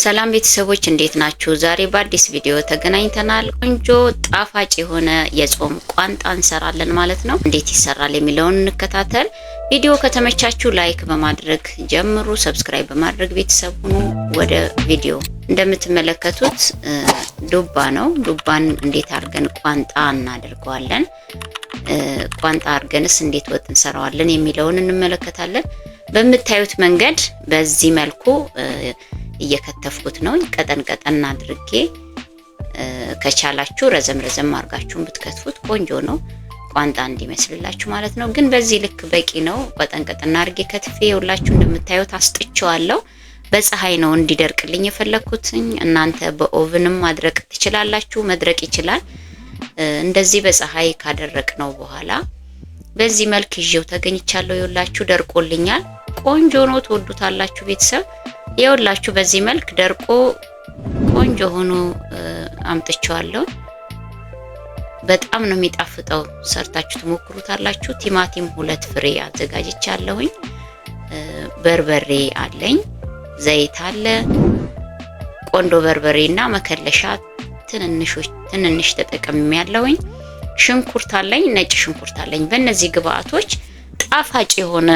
ሰላም ቤተሰቦች እንዴት ናችሁ? ዛሬ በአዲስ ቪዲዮ ተገናኝተናል። ቆንጆ ጣፋጭ የሆነ የጾም ቋንጣ እንሰራለን ማለት ነው። እንዴት ይሰራል የሚለውን እንከታተል። ቪዲዮ ከተመቻችሁ ላይክ በማድረግ ጀምሩ፣ ሰብስክራይብ በማድረግ ቤተሰብ ሁኑ። ወደ ቪዲዮ እንደምትመለከቱት ዱባ ነው። ዱባን እንዴት አድርገን ቋንጣ እናደርገዋለን፣ ቋንጣ አድርገንስ እንዴት ወጥ እንሰራዋለን የሚለውን እንመለከታለን። በምታዩት መንገድ በዚህ መልኩ እየከተፍኩት ነው። ቀጠን ቀጠን አድርጌ ከቻላችሁ ረዘም አርጋችሁን ብትከትፉት ቆንጆ ነው፣ ቋንጣ እንዲመስልላችሁ ማለት ነው። ግን በዚህ ልክ በቂ ነው። ቀጠን ቀጠን አድርጌ ከትፌ ይውላችሁ እንደምታዩት አስጥቼዋለሁ። በፀሐይ ነው እንዲደርቅልኝ የፈለኩት። እናንተ በኦቭንም ማድረቅ ትችላላችሁ፣ መድረቅ ይችላል። እንደዚህ በፀሐይ ካደረቅ ነው በኋላ በዚህ መልክ ይዤው ተገኝቻለሁ። ይውላችሁ ደርቆልኛል። ቆንጆ ነው፣ ትወዱታላችሁ ቤተሰብ። ይውላችሁ በዚህ መልክ ደርቆ ቆንጆ ሆኖ አምጥቼዋለሁ። በጣም ነው የሚጣፍጠው። ሰርታችሁ ትሞክሩታላችሁ። ቲማቲም 2 ፍሬ አዘጋጅቻለሁኝ። በርበሬ አለኝ፣ ዘይት አለ፣ ቆንዶ በርበሬና መከለሻ ትንንሽ ተጠቅሜያለሁኝ። ሽንኩርት አለኝ፣ ነጭ ሽንኩርት አለኝ። በእነዚህ ግብአቶች ጣፋጭ የሆነ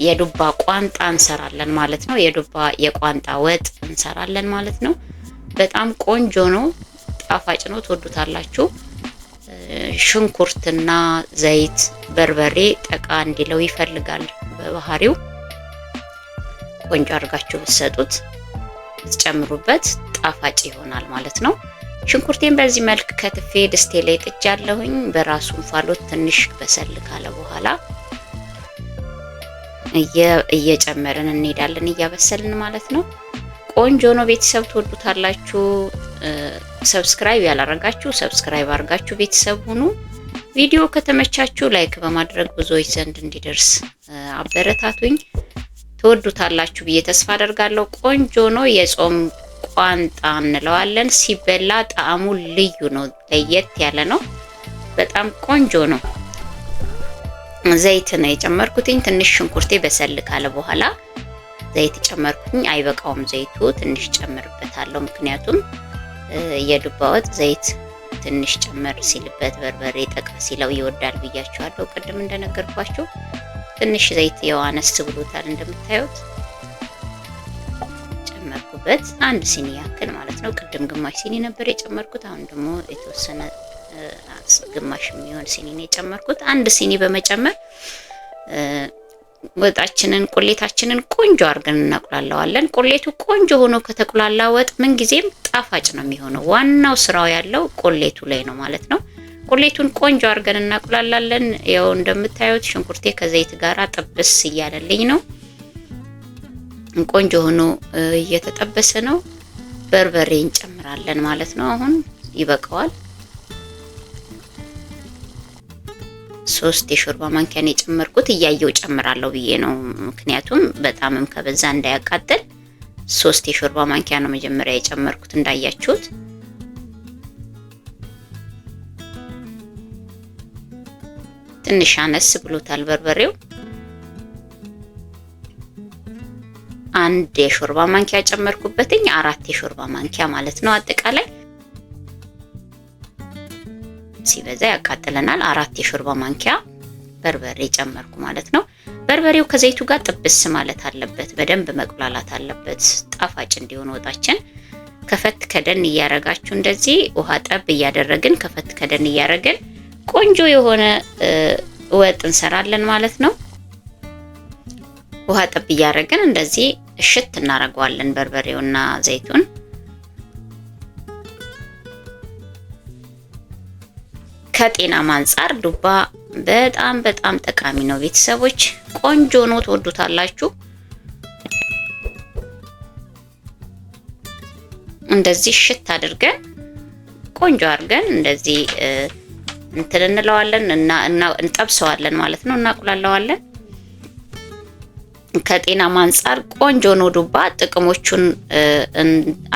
የዱባ ቋንጣ እንሰራለን ማለት ነው። የዱባ የቋንጣ ወጥ እንሰራለን ማለት ነው። በጣም ቆንጆ ነው፣ ጣፋጭ ነው፣ ትወዱታላችሁ። ሽንኩርትና ዘይት በርበሬ ጠቃ እንዲለው ይፈልጋል በባህሪው። ቆንጆ አድርጋችሁ ብትሰጡት ብትጨምሩበት ጣፋጭ ይሆናል ማለት ነው። ሽንኩርቴን በዚህ መልክ ከትፌ ድስቴ ላይ ጥጃለሁኝ። በራሱ እንፋሎት ትንሽ በሰል ካለ በኋላ እየጨመርን እንሄዳለን፣ እያበሰልን ማለት ነው። ቆንጆ ነው ቤተሰብ፣ ትወዱታላችሁ። ሰብስክራይብ ያላረጋችሁ ሰብስክራይብ አድርጋችሁ ቤተሰብ ሁኑ። ቪዲዮ ከተመቻችሁ ላይክ በማድረግ ብዙዎች ዘንድ እንዲደርስ አበረታቱኝ። ትወዱታላችሁ ብዬ ተስፋ አደርጋለሁ። ቆንጆ ነው። የጾም ቋንጣ እንለዋለን። ሲበላ ጣዕሙ ልዩ ነው፣ ለየት ያለ ነው። በጣም ቆንጆ ነው። ዘይት ነው የጨመርኩትኝ። ትንሽ ሽንኩርቴ በሰል ካለ በኋላ ዘይት ጨመርኩኝ። አይበቃውም ዘይቱ፣ ትንሽ ጨምርበታለሁ። ምክንያቱም የዱባ ወጥ ዘይት ትንሽ ጨመር ሲልበት በርበሬ ጠቃ ሲለው ይወዳል ብያችኋለሁ ቅድም እንደነገርኳችሁ። ትንሽ ዘይት የዋነስ ብሎታል እንደምታዩት። ጨመርኩበት 1 ሲኒ ያክል ማለት ነው። ቅድም ግማሽ ሲኒ ነበር የጨመርኩት፣ አሁን ደግሞ የተወሰነ ግማሽ የሚሆን ሲኒ ነው የጨመርኩት። 1 ሲኒ በመጨመር ወጣችንን ቁሌታችንን ቆንጆ አድርገን እናቁላለዋለን። ቁሌቱ ቆንጆ ሆኖ ከተቁላላ ወጥ ምን ጊዜም ጣፋጭ ነው የሚሆነው። ዋናው ስራው ያለው ቁሌቱ ላይ ነው ማለት ነው። ቁሌቱን ቆንጆ አድርገን እናቁላላለን። ያው እንደምታዩት ሽንኩርቴ ከዘይት ጋራ ጥብስ እያለልኝ ነው። ቆንጆ ሆኖ እየተጠበሰ ነው። በርበሬ እንጨምራለን ማለት ነው። አሁን ይበቃዋል። 3 የሾርባ ማንኪያን የጨመርኩት እያየው ጨምራለሁ ብዬ ነው። ምክንያቱም በጣምም ከበዛ እንዳያቃጥል 3 የሾርባ ማንኪያ ነው መጀመሪያ የጨመርኩት እንዳያችሁት። ትንሽ አነስ ብሎታል በርበሬው። 1 የሾርባ ማንኪያ ጨመርኩበትኝ፣ 4 የሾርባ ማንኪያ ማለት ነው አጠቃላይ። ሲበዛ ያቃጥለናል። 4 የሾርባ ማንኪያ በርበሬ ጨመርኩ ማለት ነው። በርበሬው ከዘይቱ ጋር ጥብስ ማለት አለበት፣ በደንብ መቁላላት አለበት ጣፋጭ እንዲሆን ወጣችን። ከፈት ከደን እያረጋችሁ እንደዚህ ውሃ ጠብ እያደረግን ከፈት ከደን እያረግን ቆንጆ የሆነ ወጥ እንሰራለን ማለት ነው። ውሃ ጠብ እያረግን እንደዚህ እሽት እናረጋዋለን በርበሬውና ዘይቱን። ከጤና አንፃር ዱባ በጣም ጠቃሚ ነው ቤተሰቦች። ቆንጆ ነው፣ ትወዱታላችሁ። እንደዚህ ሽት አድርገን ቆንጆ አድርገን እንደዚህ እንትን እንለዋለን እና እንጠብሰዋለን ማለት ነው፣ እናቁላለዋለን። ከጤና አንፃር ቆንጆ ነው ዱባ። ጥቅሞቹን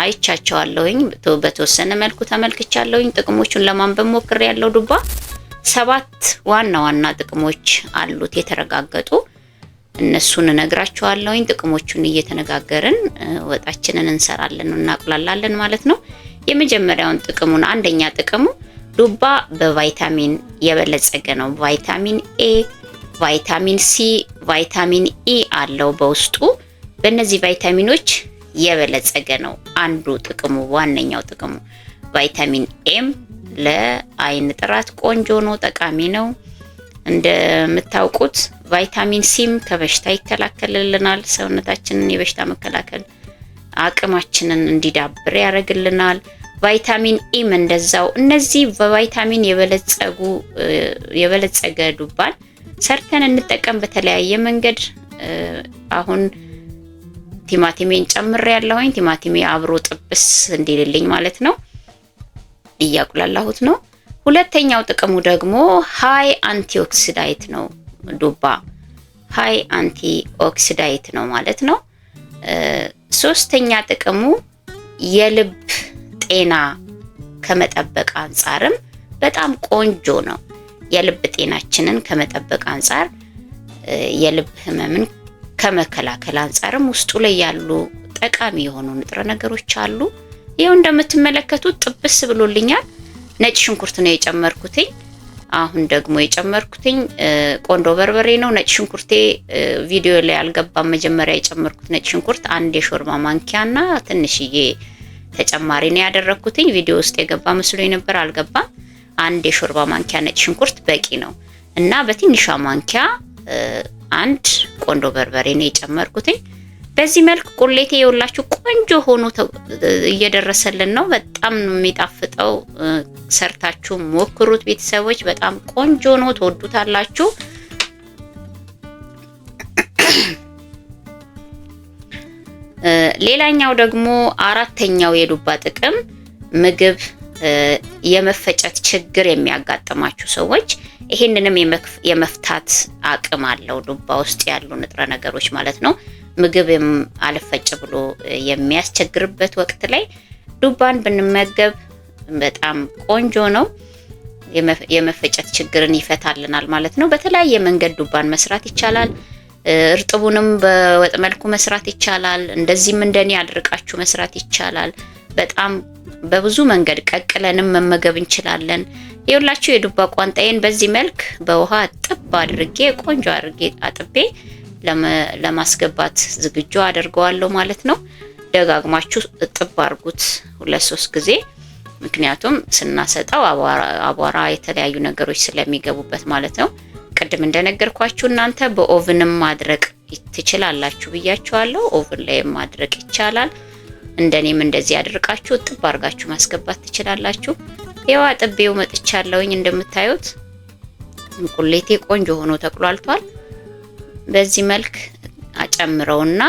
አይቻቸዋለሁኝ፣ በተወሰነ መልኩ ተመልክቻለሁኝ። ጥቅሞቹን ለማንበብ ሞክሬያለሁ። ዱባ 7 ዋና ጥቅሞች አሉት የተረጋገጡ። እነሱን እነግራችኋለሁኝ። ጥቅሞቹን እየተነጋገርን ወጣችንን እንሰራለን እናቁላላለን ማለት ነው። የመጀመሪያውን ጥቅሙን አንደኛ ጥቅሙ ዱባ በቫይታሚን የበለጸገ ነው። ቫይታሚን ኤ፣ ቫይታሚን ሲ፣ ቫይታሚን ኢ አለው በውስጡ። በእነዚህ ቫይታሚኖች የበለጸገ ነው። አንዱ ጥቅሙ ዋነኛው ጥቅሙ ቫይታሚን ኤም ለአይን ጥራት ቆንጆ ነው፣ ጠቃሚ ነው። እንደምታውቁት ቫይታሚን ሲም ከበሽታ ይከላከልልናል። ሰውነታችንን የበሽታ መከላከል አቅማችንን እንዲዳብር ያደርግልናል። ቫይታሚን ኢም እንደዛው። እነዚህ በቫይታሚን የበለጸገ ዱባን ሰርተን እንጠቀም በተለያየ መንገድ። አሁን ቲማቲሜን ጨምሬያለሁኝ። ቲማቲሜ አብሮ ጥብስ እንዲልልኝ ማለት ነው። እያቁላላሁት ነው። ሁለተኛው ጥቅሙ ደግሞ ሃይ አንቲኦክሲዳይት ነው። ዱባ ሃይ አንቲኦክሲዳይት ነው ማለት ነው። ሶስተኛ ጥቅሙ የልብ ጤና ከመጠበቅ አንጻርም በጣም ቆንጆ ነው። የልብ ጤናችንን ከመጠበቅ አንጻር፣ የልብ ህመምን ከመከላከል አንጻርም ውስጡ ላይ ያሉ ጠቃሚ የሆኑ ንጥረ ነገሮች አሉ። ይሄው እንደምትመለከቱት ጥብስ ብሎልኛል። ነጭ ሽንኩርት ነው የጨመርኩትኝ። አሁን ደግሞ የጨመርኩትኝ ቆንዶ በርበሬ ነው። ነጭ ሽንኩርቴ ቪዲዮ ላይ አልገባም። መጀመሪያ የጨመርኩት ነጭ ሽንኩርት አንድ የሾርባ ማንኪያና ትንሽዬ ተጨማሪ ነው ያደረኩትኝ። ቪዲዮ ውስጥ የገባ መስሎኝ ነበር፣ አልገባም። አንድ የሾርባ ማንኪያ ነጭ ሽንኩርት በቂ ነው እና በትንሿ ማንኪያ አንድ ቆንዶ በርበሬ ነው የጨመርኩትኝ። በዚህ መልክ ቁሌቴ የውላችሁ ቆንጆ ሆኖ እየደረሰልን ነው። በጣም ነው የሚጣፍጠው። ሰርታችሁ ሞክሩት ቤተሰቦች። በጣም ቆንጆ ነው፣ ትወዱታላችሁ። ሌላኛው ደግሞ አራተኛው የዱባ ጥቅም ምግብ የመፈጨት ችግር የሚያጋጥማችሁ ሰዎች ይሄንንም የመፍታት አቅም አለው ዱባ ውስጥ ያሉ ንጥረ ነገሮች ማለት ነው። ምግብ አልፈጭ ብሎ የሚያስቸግርበት ወቅት ላይ ዱባን ብንመገብ በጣም ቆንጆ ነው። የመፈጨት ችግርን ይፈታልናል ማለት ነው። በተለያየ መንገድ ዱባን መስራት ይቻላል። እርጥቡንም በወጥ መልኩ መስራት ይቻላል። እንደዚህም እንደኔ አድርቃችሁ መስራት ይቻላል። በጣም በብዙ መንገድ ቀቅለንም መመገብ እንችላለን። ይኸውላችሁ የዱባ ቋንጣዬን በዚህ መልክ በውሃ ጥብ አድርጌ ቆንጆ አድርጌ አጥቤ ለማስገባት ዝግጁ አደርገዋለሁ ማለት ነው። ደጋግማችሁ ጥብ አድርጉት 2-3 ጊዜ። ምክንያቱም ስናሰጣው አቧራ የተለያዩ ነገሮች ስለሚገቡበት ማለት ነው። ቅድም እንደነገርኳችሁ እናንተ በኦቭንም ማድረቅ ትችላላችሁ ብያችኋለሁ። ኦቭን ላይ ማድረቅ ይቻላል። እንደኔም እንደዚህ አድርቃችሁ ጥብ አድርጋችሁ ማስገባት ትችላላችሁ። የዋ ጥቤው መጥቻለሁኝ። እንደምታዩት ቁሌቴ ቆንጆ ሆኖ ተቁላልቷል። በዚህ መልክ አጨምረውና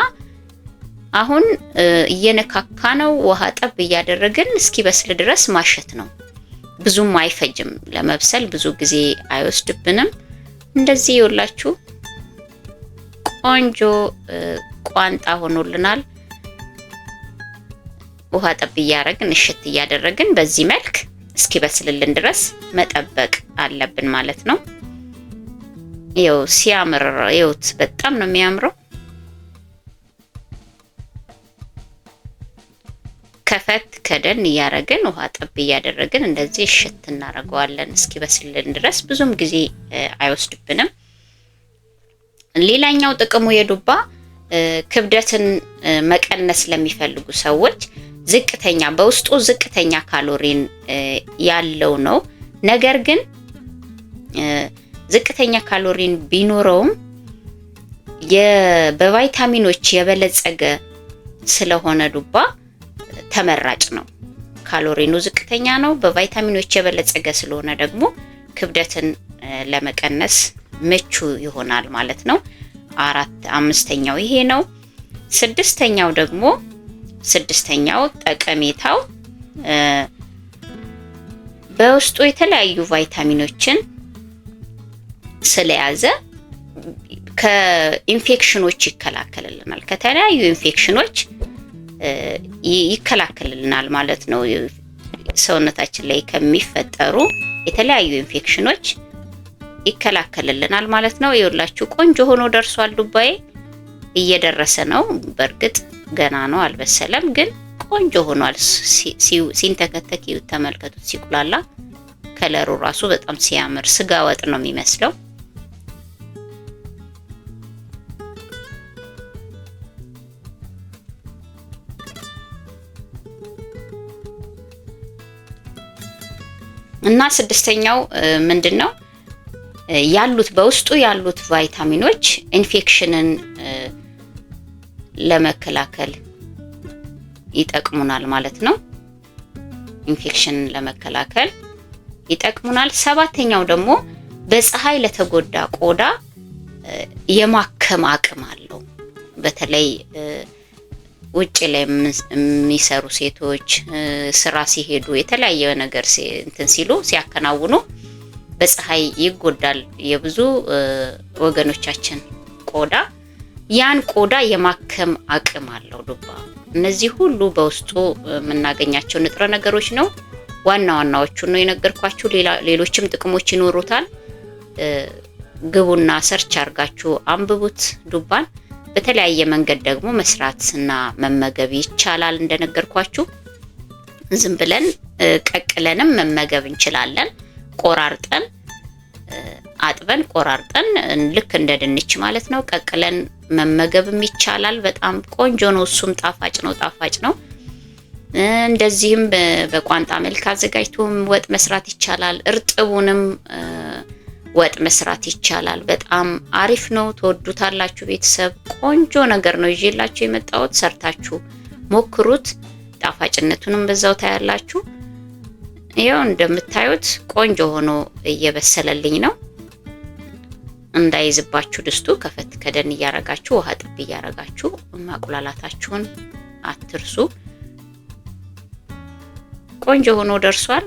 አሁን እየነካካ ነው። ውሃ ጠብ እያደረግን እስኪበስል ድረስ ማሸት ነው። ብዙም አይፈጅም ለመብሰል፣ ብዙ ጊዜ አይወስድብንም። እንደዚህ ይውላችሁ ቆንጆ ቋንጣ ሆኖልናል። ውሃ ጠብ እያደረግን እሽት እያደረግን በዚህ መልክ እስኪበስልልን ድረስ መጠበቅ አለብን ማለት ነው። ይኸው ሲያምር ይኸውት በጣም ነው የሚያምረው። ከፈት ከደን እያደረግን ውሃ ጠብ እያደረግን እንደዚህ እሽት እናደርገዋለን እስኪበስልልን ድረስ። ብዙም ጊዜ አይወስድብንም። ሌላኛው ጥቅሙ የዱባ ክብደትን መቀነስ ለሚፈልጉ ሰዎች ዝቅተኛ በውስጡ ዝቅተኛ ካሎሪን ያለው ነው። ነገር ግን ዝቅተኛ ካሎሪን ቢኖረውም በቫይታሚኖች የበለጸገ ስለሆነ ዱባ ተመራጭ ነው። ካሎሪኑ ዝቅተኛ ነው፣ በቫይታሚኖች የበለጸገ ስለሆነ ደግሞ ክብደትን ለመቀነስ ምቹ ይሆናል ማለት ነው። አምስተኛው ይሄ ነው። ስድስተኛው ጠቀሜታው በውስጡ የተለያዩ ቫይታሚኖችን ስለያዘ ከኢንፌክሽኖች ይከላከልልናል። ከተለያዩ ኢንፌክሽኖች ይከላከልልናል ማለት ነው። ሰውነታችን ላይ ከሚፈጠሩ የተለያዩ ኢንፌክሽኖች ይከላከልልናል ማለት ነው። ይኸውላችሁ ቆንጆ ሆኖ ደርሷል። ዱባዬ እየደረሰ ነው። በእርግጥ ገና ነው አልበሰለም፣ ግን ቆንጆ ሆኗል። ሲንተከተክ ተመልከቱት፣ ሲቁላላ ከለሩ ራሱ በጣም ሲያምር ስጋ ወጥ ነው የሚመስለው። እና ስድስተኛው ምንድነው ያሉት በውስጡ ያሉት ቫይታሚኖች ኢንፌክሽንን ለመከላከል ይጠቅሙናል ማለት ነው። ኢንፌክሽንን ለመከላከል ይጠቅሙናል። ሰባተኛው ደግሞ በፀሐይ ለተጎዳ ቆዳ የማከም አቅም አለው። በተለይ ውጭ ላይ የሚሰሩ ሴቶች ስራ ሲሄዱ የተለያየ ነገር እንትን ሲሉ ሲያከናውኑ በፀሐይ ይጎዳል የብዙ ወገኖቻችን ቆዳ። ያን ቆዳ የማከም አቅም አለው ዱባ። እነዚህ ሁሉ በውስጡ የምናገኛቸው ንጥረ ነገሮች ነው። ዋና ዋናዎቹን ነው የነገርኳችሁ። ሌሎችም ጥቅሞች ይኖሩታል። ግቡና ሰርች አርጋችሁ አንብቡት ዱባን። በተለያየ መንገድ ደግሞ መስራትና መመገብ ይቻላል። እንደነገርኳችሁ ዝም ብለን ቀቅለንም መመገብ እንችላለን። ቆራርጠን አጥበን ቆራርጠን ልክ እንደ ድንች ማለት ነው ቀቅለን መመገብም ይቻላል። በጣም ቆንጆ ነው። እሱም ጣፋጭ ነው። እንደዚህም በቋንጣ መልክ አዘጋጅቶም ወጥ መስራት ይቻላል። እርጥቡንም ወጥ መስራት ይቻላል። በጣም አሪፍ ነው። ተወዱታላችሁ ቤተሰብ። ቆንጆ ነገር ነው ይዤላችሁ የመጣሁት። ሰርታችሁ ሞክሩት። ጣፋጭነቱንም በዛው ታያላችሁ። ይሄው እንደምታዩት ቆንጆ ሆኖ እየበሰለልኝ ነው። እንዳይዝባችሁ ድስቱ ከፈት ከደን እያረጋችሁ ውሃ ጥብ እያረጋችሁ ማቁላላታችሁን አትርሱ። ቆንጆ ሆኖ ደርሷል።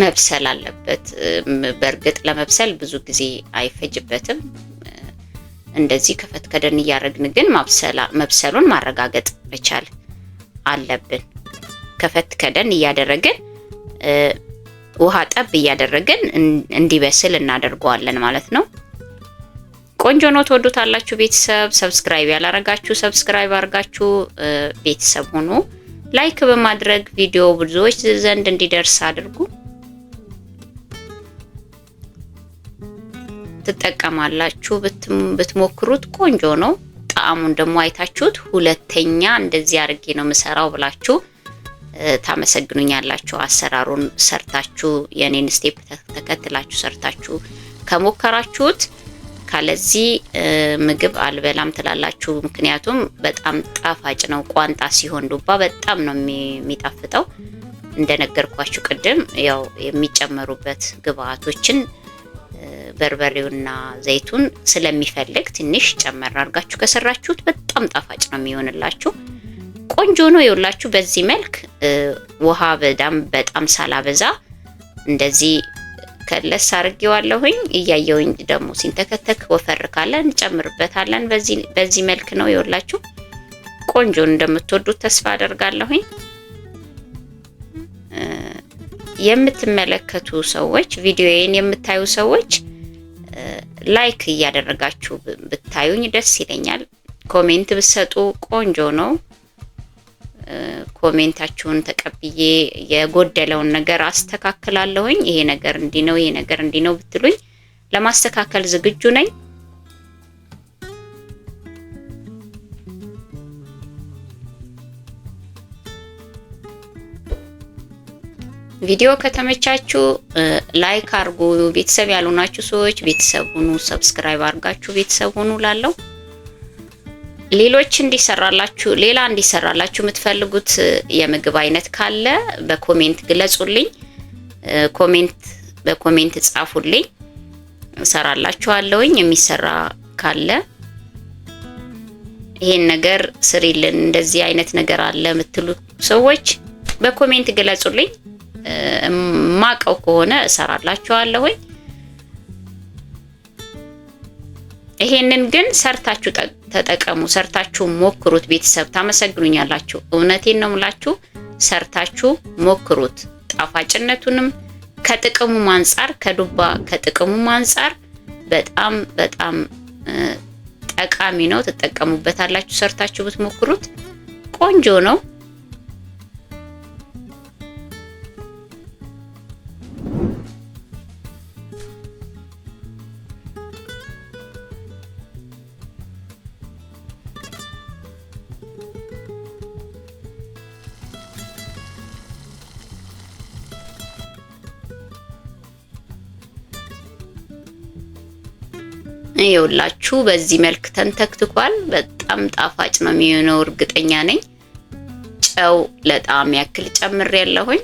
መብሰል አለበት። በእርግጥ ለመብሰል ብዙ ጊዜ አይፈጅበትም። እንደዚህ ከፈት ከደን እያረግን ግን መብሰሉን ማረጋገጥ መቻል አለብን። ከፈት ከደን እያደረግን ውሃ ጠብ እያደረግን እንዲበስል እናደርገዋለን ማለት ነው። ቆንጆ ነው። ተወዱታላችሁ ቤተሰብ። ሰብስክራይብ ያላረጋችሁ ሰብስክራይብ አርጋችሁ ቤተሰብ ሆኖ ላይክ በማድረግ ቪዲዮ ብዙዎች ዘንድ እንዲደርስ አድርጉ። ትጠቀማላችሁ። ብትሞክሩት ቆንጆ ነው። ጣዕሙን ደግሞ አይታችሁት ሁለተኛ እንደዚህ አድርጌ ነው የምሰራው ብላችሁ ታመሰግኑኛላችሁ። አሰራሩን ሰርታችሁ የኔን ስቴፕ ተከትላችሁ ሰርታችሁ ከሞከራችሁት ካለዚህ ምግብ አልበላም ትላላችሁ። ምክንያቱም በጣም ጣፋጭ ነው። ቋንጣ ሲሆን ዱባ በጣም ነው የሚጣፍጠው። እንደነገርኳችሁ ቅድም ያው የሚጨመሩበት ግብአቶችን በርበሬውና ዘይቱን ስለሚፈልግ ትንሽ ጨመር አድርጋችሁ ከሰራችሁት በጣም ጣፋጭ ነው የሚሆንላችሁ። ቆንጆ ነው። ይኸውላችሁ በዚህ መልክ ውሃ በጣም ሳላበዛ እንደዚህ ከለስ አድርጌዋለሁኝ። እያየሁኝ ደግሞ ሲንተከተክ ወፈር ካለ እንጨምርበታለን። በዚህ መልክ ነው። ይኸውላችሁ ቆንጆ እንደምትወዱት ተስፋ አደርጋለሁኝ። የምትመለከቱ ሰዎች ቪዲዮዬን የምታዩ ሰዎች ላይክ እያደረጋችሁ ብታዩኝ ደስ ይለኛል። ኮሜንት ብትሰጡ ቆንጆ ነው። ኮሜንታችሁን ተቀብዬ የጎደለውን ነገር አስተካክላለሁኝ። ይሄ ነገር እንዲህ ነው፣ ይሄ ነገር እንዲህ ነው ብትሉኝ ለማስተካከል ዝግጁ ነኝ። ቪዲዮ ከተመቻችሁ ላይክ አርጉ። ቤተሰብ ያልሆናችሁ ሰዎች ቤተሰብ ሁኑ። ሰብስክራይብ አርጋችሁ ቤተሰብ ሁኑ ላለው ሌሎች እንዲሰራላችሁ ሌላ እንዲሰራላችሁ የምትፈልጉት የምግብ አይነት ካለ በኮሜንት ግለጹልኝ። በኮሜንት ጻፉልኝ፣ እሰራላችኋለሁኝ። የሚሰራ ካለ ይሄን ነገር ስሪልን፣ እንደዚህ አይነት ነገር አለ የምትሉ ሰዎች በኮሜንት ግለጹልኝ። ማቀው ከሆነ እሰራላችኋለሁኝ። ይሄንን ግን ሰርታችሁ ተጠቀሙ፣ ሰርታችሁ ሞክሩት። ቤተሰብ ታመሰግኑኛላችሁ። እውነቴን ነው የምላችሁ። ሰርታችሁ ሞክሩት። ጣፋጭነቱንም ከጥቅሙም አንፃር ከዱባ ከጥቅሙም አንፃር በጣም በጣም ጠቃሚ ነው። ትጠቀሙበታላችሁ። ሰርታችሁ ብትሞክሩት ቆንጆ ነው። ይኸውላችሁ በዚህ መልክ ተንተክትኳል። በጣም ጣፋጭ ነው የሚሆነው እርግጠኛ ነኝ። ጨው ለጣዕም ያክል ጨምሬያለሁኝ።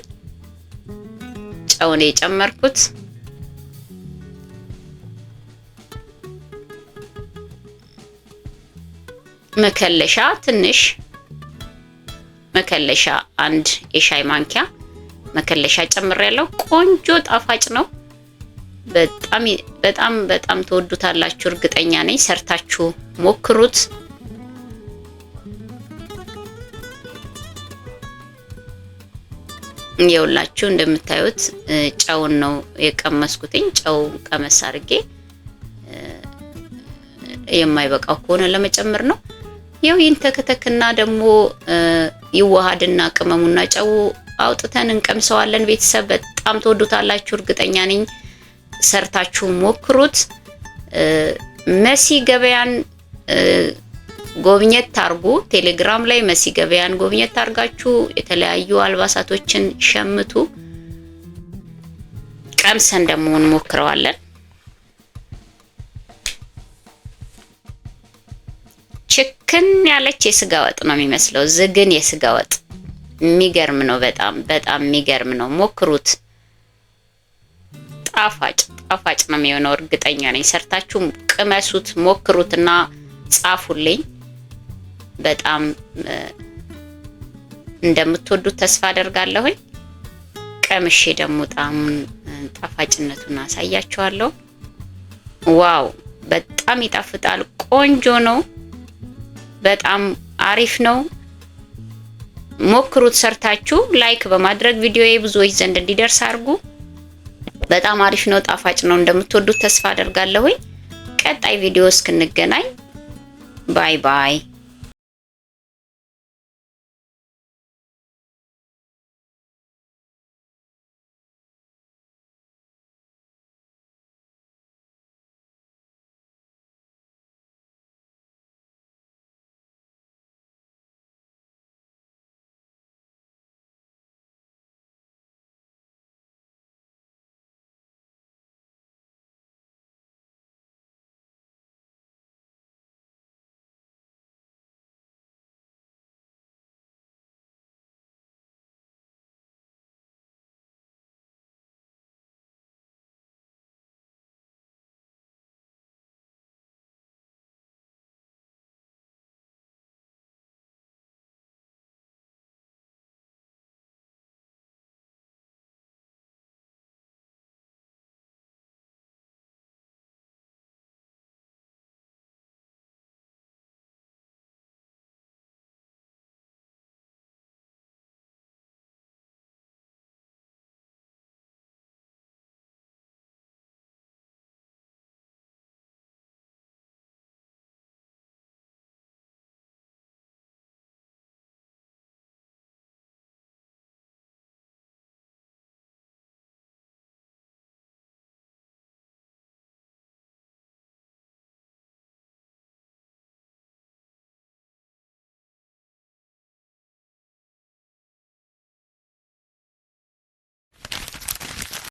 ጨው ነው የጨመርኩት። መከለሻ ትንሽ መከለሻ አንድ የሻይ ማንኪያ መከለሻ ጨምሬያለሁ። ቆንጆ ጣፋጭ ነው። በጣም በጣም በጣም ተወዱታላችሁ እርግጠኛ ነኝ። ሰርታችሁ ሞክሩት። ይኸውላችሁ እንደምታዩት ጨውን ነው የቀመስኩትኝ። ጨው ቀመስ አድርጌ የማይበቃው ከሆነ ለመጨመር ነው። ይኸው ይንተከተክና ደግሞ ይዋሃድና ቅመሙና ጨው አውጥተን እንቀምሰዋለን። ቤተሰብ በጣም ተወዱታላችሁ እርግጠኛ ነኝ። ሰርታችሁ ሞክሩት። መሲ ገበያን ጎብኘት አርጉ። ቴሌግራም ላይ መሲ ገበያን ጎብኘት አርጋችሁ የተለያዩ አልባሳቶችን ሸምቱ። ቀምሰን ደግሞ እንሞክረዋለን። ችክን ያለች የስጋ ወጥ ነው የሚመስለው። ዝግን የስጋ ወጥ የሚገርም ነው። በጣም በጣም የሚገርም ነው። ሞክሩት። ጣፋጭ ነው የሚሆነው እርግጠኛ ነኝ። ሰርታችሁ ቅመሱት፣ ሞክሩትና ጻፉልኝ። በጣም እንደምትወዱት ተስፋ አደርጋለሁኝ። ቀምሼ ደግሞ ጣዕሙን ጣፋጭነቱን አሳያችኋለሁ። ዋው በጣም ይጣፍጣል። ቆንጆ ነው። በጣም አሪፍ ነው። ሞክሩት ሰርታችሁ። ላይክ በማድረግ ቪዲዮዬ ብዙዎች ዘንድ እንዲደርስ አድርጉ። በጣም አሪፍ ነው። ጣፋጭ ነው። እንደምትወዱት ተስፋ አደርጋለሁኝ። ቀጣይ ቪዲዮ እስክንገናኝ ባይ ባይ።